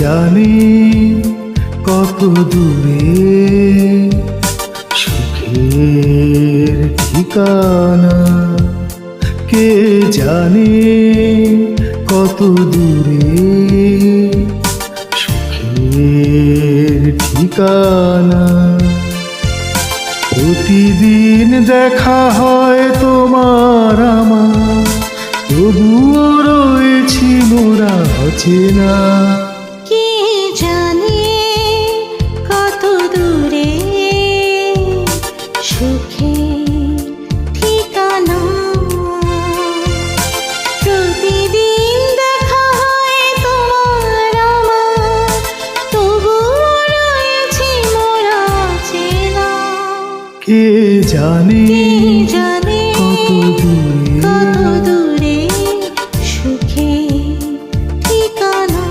জানে কত দূরে সুখের ঠিকানা? কে জানে কত দূরে সুখের ঠিকানা? প্রতিদিন দেখা হয় তোমার আমার, তবুও রয়েছি মোরা অচেনা। কে জানে কত দূরে সুখের ঠিকানা? প্রতিদিন দেখা হয় তোমার আমার, তবুও রয়েছি মোরা অচেনা। কে জানে জানে কত দূরে কত দূরে সুখের ঠিকানা?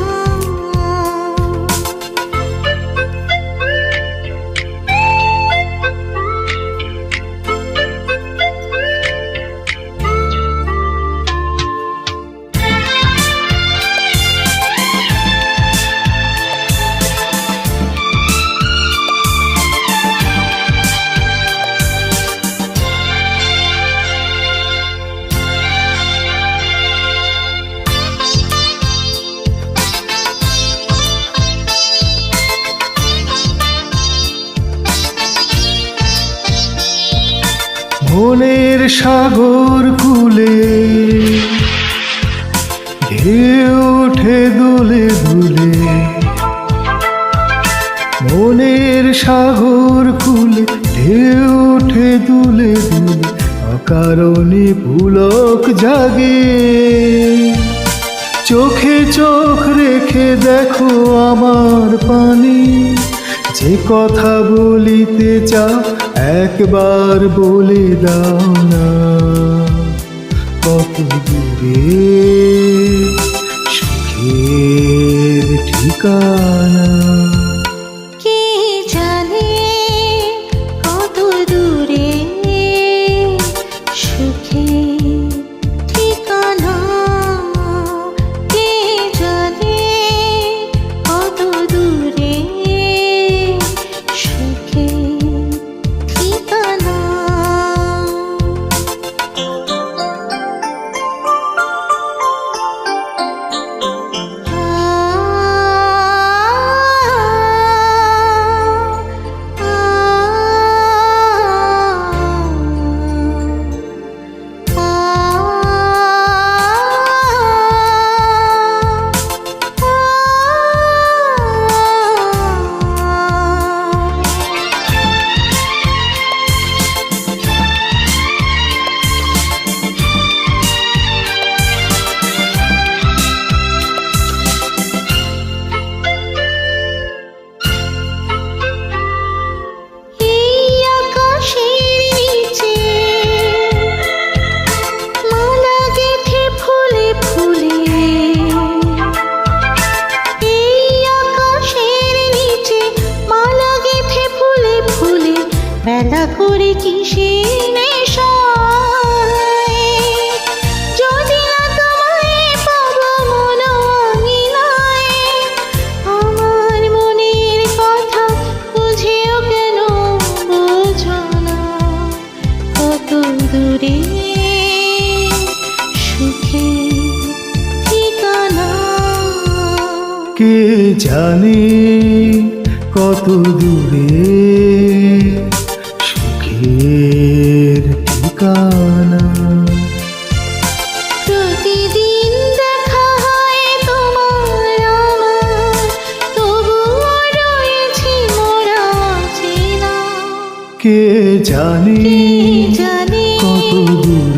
মনের সাগর কূলে ঢেউ ওঠে দোলে দোলে। মনের সাগর কূলে ঢেউ ওঠে দোলে দোলে। অকারণে পুলক জাগে, চোখে চোখ রেখে দেখো আমার পানে। যে কথা বলিতে চাও একবার বলে দাও না, কত দূরে সুখের ঠিকানা? কে জানে কত দূরে সুখের ঠিকানা? কে জানে কত দূরে সুখের ঠিকানা? বেলা করে কিসের নেশায়, যদি না তোমায় পাবো মন আঙিনায়। আমার মনের কথা বুঝেও কেন বোঝো না, কত দূরে সুখের ঠিকানা? কে জানে কত দূরে সুখের ঠিকানা? প্রতিদিন দেখা হয় তোমার আমার, তবুও রয়েছি মোরা অচেনা। কে জানে জানে কত দূরে